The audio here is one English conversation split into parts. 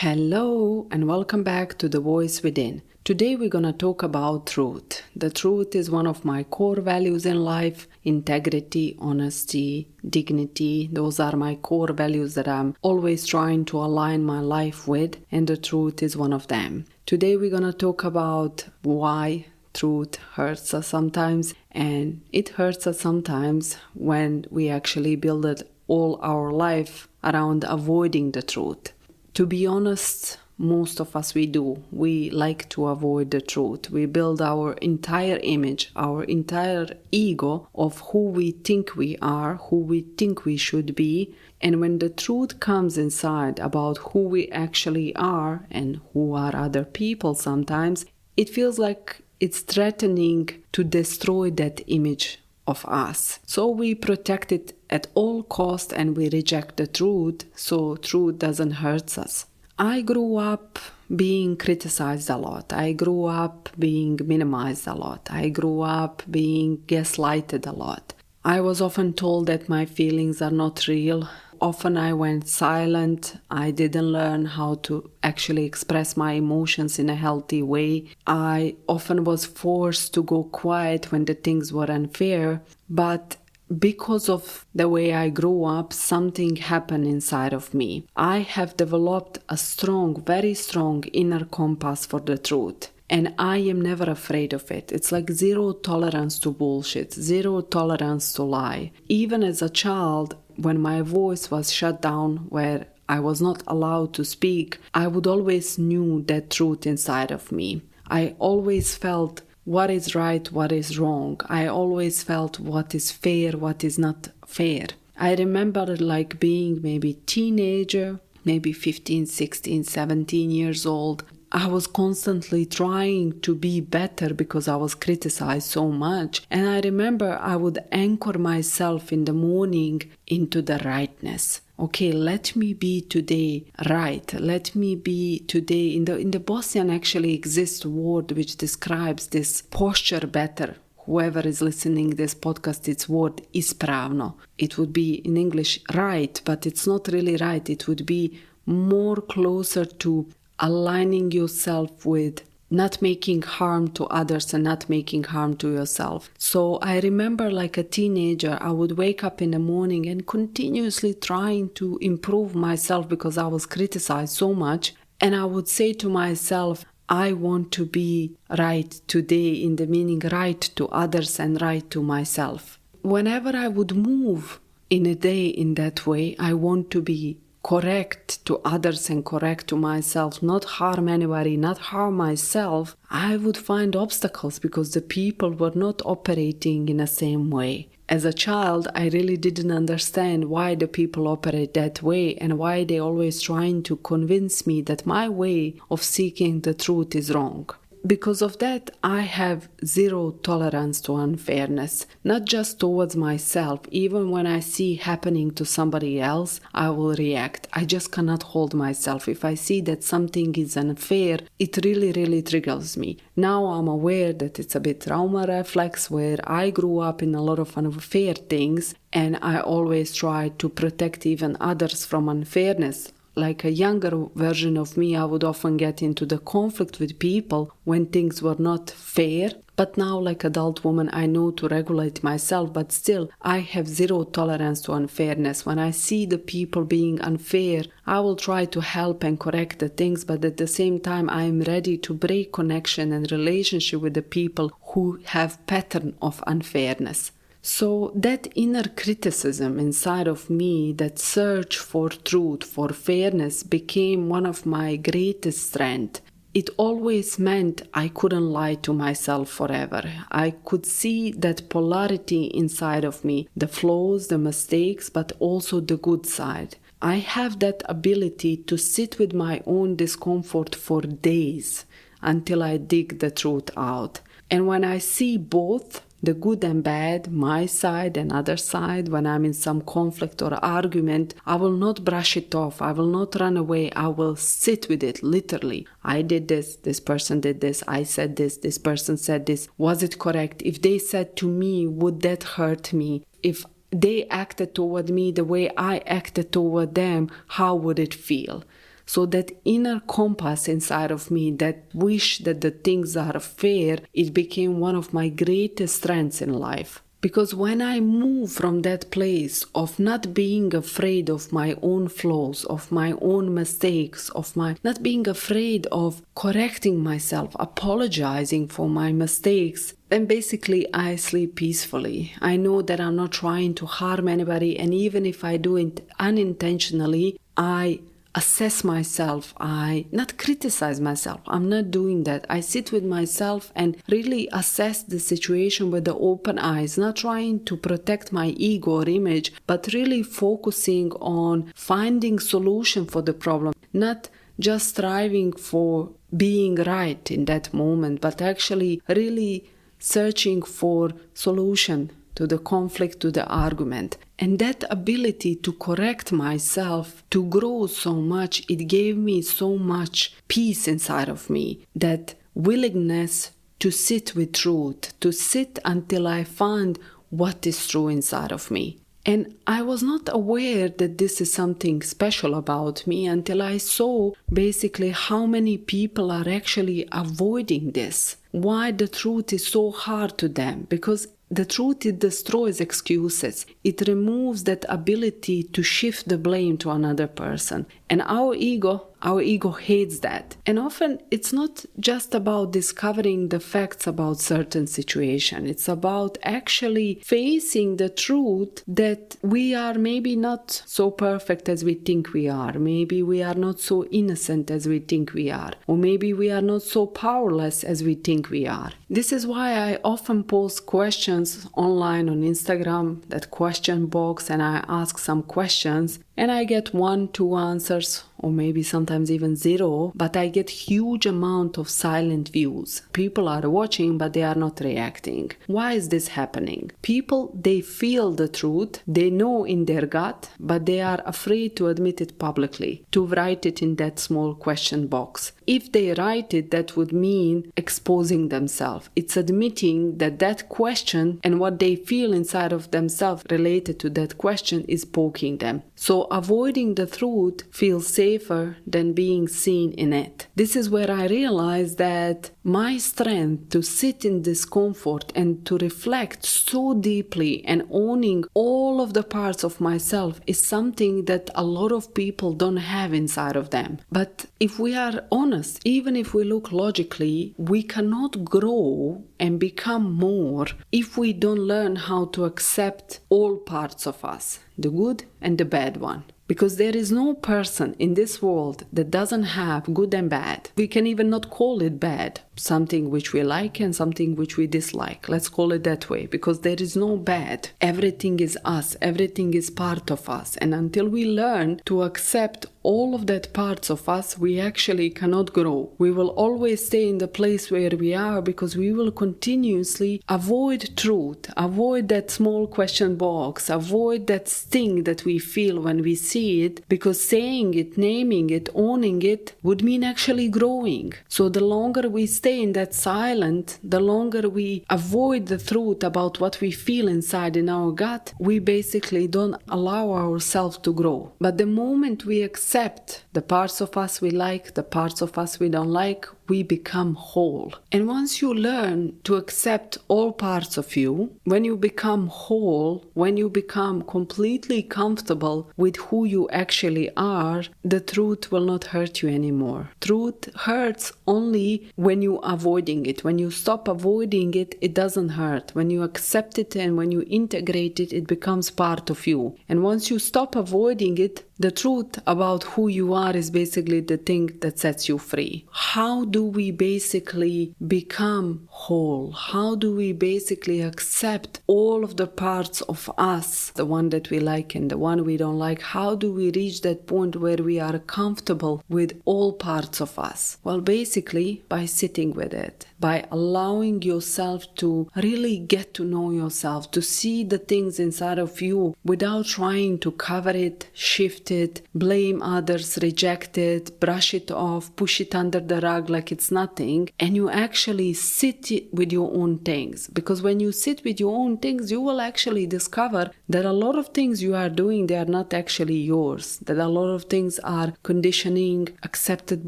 Hello and welcome back to The Voice Within. Today we're going to talk about truth. The truth is one of my core values in life. Integrity, honesty, dignity. Those are my core values that I'm always trying to align my life with, and the truth is one of them. Today we're going to talk about why truth hurts us sometimes, and it hurts us sometimes when we actually build it all our life around avoiding the truth. To be honest, most of us we do. We like to avoid the truth. We build our entire image, our entire ego of who we think we are, who we think we should be. And when the truth comes inside about who we actually are and who are other people sometimes, it feels like it's threatening to destroy that image of us. So we protect it at all costs and we reject the truth so truth doesn't hurt us. I grew up being criticized a lot. I grew up being minimized a lot. I grew up being gaslighted a lot. I was often told that my feelings are not real. Often I went silent. I didn't learn how to actually express my emotions in a healthy way. I often was forced to go quiet when the things were unfair. But because of the way I grew up, something happened inside of me. I have developed a strong, very strong inner compass for the truth. And I am never afraid of it. It's like zero tolerance to bullshit, zero tolerance to lie. Even as a child, when my voice was shut down, where I was not allowed to speak, I would always knew that truth inside of me. I always felt what is right, what is wrong. I always felt what is fair, what is not fair. I remember like being maybe teenager, maybe 15, 16, 17 years old. I was constantly trying to be better because I was criticized so much. And I remember I would anchor myself in the morning into the rightness. Okay, let me be today right. Let me be today. In the Bosnian actually exists a word which describes this posture better. Whoever is listening this podcast, it's word ispravno. It would be in English right, but it's not really right. It would be more closer to aligning yourself with not making harm to others and not making harm to yourself. So I remember like a teenager, I would wake up in the morning and continuously trying to improve myself because I was criticized so much. And I would say to myself, I want to be right today, in the meaning right to others and right to myself. Whenever I would move in a day in that way, I want to be correct to others and correct to myself, not harm anybody, not harm myself, I would find obstacles because the people were not operating in the same way. As a child, I really didn't understand why the people operate that way and why they always trying to convince me that my way of seeking the truth is wrong. Because of that, I have zero tolerance to unfairness, not just towards myself. Even when I see happening to somebody else, I will react. I just cannot hold myself. If I see that something is unfair, it really, really triggers me. Now I'm aware that it's a bit trauma reflex where I grew up in a lot of unfair things and I always try to protect even others from unfairness. Like a younger version of me, I would often get into the conflict with people when things were not fair. But now, like adult woman, I know to regulate myself, but still, I have zero tolerance to unfairness. When I see the people being unfair, I will try to help and correct the things, but at the same time, I am ready to break connection and relationship with the people who have pattern of unfairness. So that inner criticism inside of me, that search for truth, for fairness, became one of my greatest strengths. It always meant I couldn't lie to myself forever. I could see that polarity inside of me, the flaws, the mistakes, but also the good side. I have that ability to sit with my own discomfort for days until I dig the truth out. And when I see both, the good and bad, my side and other side, when I'm in some conflict or argument, I will not brush it off. I will not run away. I will sit with it, literally. I did this person did this, I said this person said this. Was it correct? If they said to me, would that hurt me? If they acted toward me the way I acted toward them, how would it feel? So that inner compass inside of me, that wish that the things are fair, it became one of my greatest strengths in life. Because when I move from that place of not being afraid of my own flaws, of my own mistakes, of my not being afraid of correcting myself, apologizing for my mistakes, then basically I sleep peacefully. I know that I'm not trying to harm anybody, and even if I do it unintentionally, I assess myself, I not criticize myself. I'm not doing that. I sit with myself and really assess the situation with the open eyes, not trying to protect my ego or image, but really focusing on finding solution for the problem, not just striving for being right in that moment, but actually really searching for solution to the conflict, to the argument. And that ability to correct myself, to grow so much, it gave me so much peace inside of me, that willingness to sit with truth, to sit until I find what is true inside of me. And I was not aware that this is something special about me until I saw basically how many people are actually avoiding this. Why the truth is so hard to them? Because the truth, it destroys excuses. It removes that ability to shift the blame to another person. And our ego hates that. And often it's not just about discovering the facts about certain situation. It's about actually facing the truth that we are maybe not so perfect as we think we are. Maybe we are not so innocent as we think we are. Or maybe we are not so powerless as we think we are. This is why I often post questions online on Instagram, that question box, and I ask some questions. And I get 1-2 answers, or maybe sometimes even 0, but I get huge amount of silent views. People are watching, but they are not reacting. Why is this happening? People, they feel the truth, they know in their gut, but they are afraid to admit it publicly, to write it in that small question box. If they write it, that would mean exposing themselves. It's admitting that that question and what they feel inside of themselves related to that question is poking them. So avoiding the truth feels safer than being seen in it. This is where I realized that my strength to sit in discomfort and to reflect so deeply and owning all of the parts of myself is something that a lot of people don't have inside of them. But if we are honest, even if we look logically, we cannot grow and become more if we don't learn how to accept all parts of us, the good and the bad one. Because there is no person in this world that doesn't have good and bad. We can even not call it bad. Something which we like and something which we dislike. Let's call it that way. Because there is no bad. Everything is us. Everything is part of us. And until we learn to accept all of that parts of us, we actually cannot grow. We will always stay in the place where we are because we will continuously avoid truth. Avoid that small question box. Avoid that sting that we feel when we see it. Because saying it, naming it, owning it would mean actually growing. So the longer we stay in that silence, the longer we avoid the truth about what we feel inside in our gut, we basically don't allow ourselves to grow. But the moment we accept the parts of us we like, the parts of us we don't like, we become whole. And once you learn to accept all parts of you, when you become whole, when you become completely comfortable with who you actually are, the truth will not hurt you anymore. Truth hurts only when you're avoiding it. When you stop avoiding it, it doesn't hurt. When you accept it and when you integrate it, it becomes part of you. And once you stop avoiding it, the truth about who you are is basically the thing that sets you free. How do we basically become whole? How do we basically accept all of the parts of us, the one that we like and the one we don't like? How do we reach that point where we are comfortable with all parts of us? Well, basically by sitting with it, by allowing yourself to really get to know yourself, to see the things inside of you without trying to cover it, shift it, blame others, reject it, brush it off, push it under the rug like like it's nothing, and you actually sit with your own things. Because when you sit with your own things, you will actually discover that a lot of things you are doing, they are not actually yours. That a lot of things are conditioning, accepted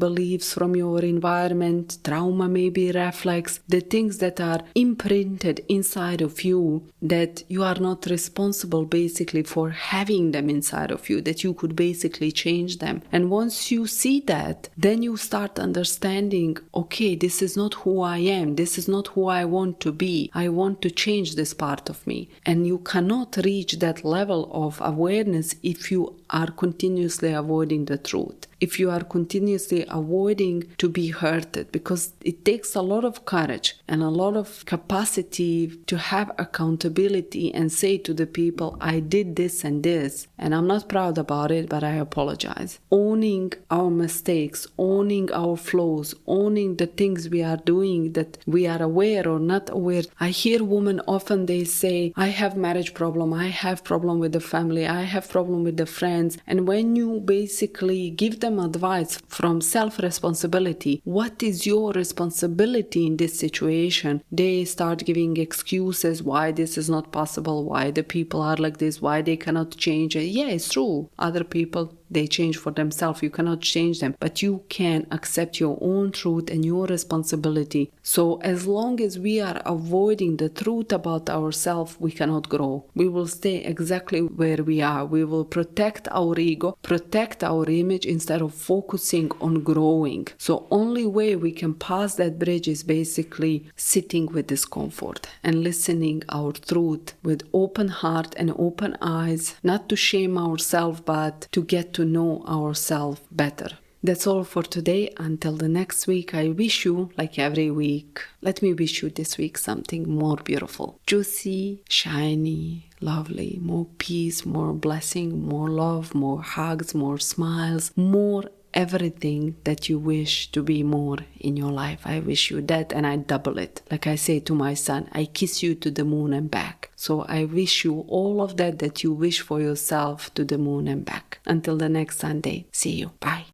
beliefs from your environment, trauma maybe reflex, the things that are imprinted inside of you, that you are not responsible basically for having them inside of you, that you could basically change them. And once you see that, then you start understanding, okay, this is not who I am, this is not who I want to be, I want to change this part of me. And you cannot reach that level of awareness if you are continuously avoiding the truth, if you are continuously avoiding to be hurted, because it takes a lot of courage and a lot of capacity to have accountability and say to the people, I did this and this, and I'm not proud about it, but I apologize. Owning our mistakes, owning our flaws, owning the things we are doing that we are aware or not aware. I hear women often, they say, I have marriage problem, I have problem with the family, I have problem with the friends. And when you basically give them advice from self-responsibility, what is your responsibility in this situation? They start giving excuses why this is not possible, why the people are like this, why they cannot change it. Yeah, it's true. Other people, they change for themselves. You cannot change them, but you can accept your own truth and your responsibility. So as long as we are avoiding the truth about ourselves, we cannot grow. We will stay exactly where we are. We will protect our ego, protect our image instead of focusing on growing. So only way we can pass that bridge is basically sitting with discomfort and listening our truth with open heart and open eyes, not to shame ourselves, but to get to know ourselves better. That's all for today. Until the next week, I wish you, like every week, let me wish you this week something more beautiful, juicy, shiny, lovely, more peace, more blessing, more love, more hugs, more smiles, more everything that you wish to be more in your life. I wish you that, and I double it. Like I say to my son, I kiss you to the moon and back. So I wish you all of that you wish for yourself to the moon and back. Until the next Sunday. See you. Bye.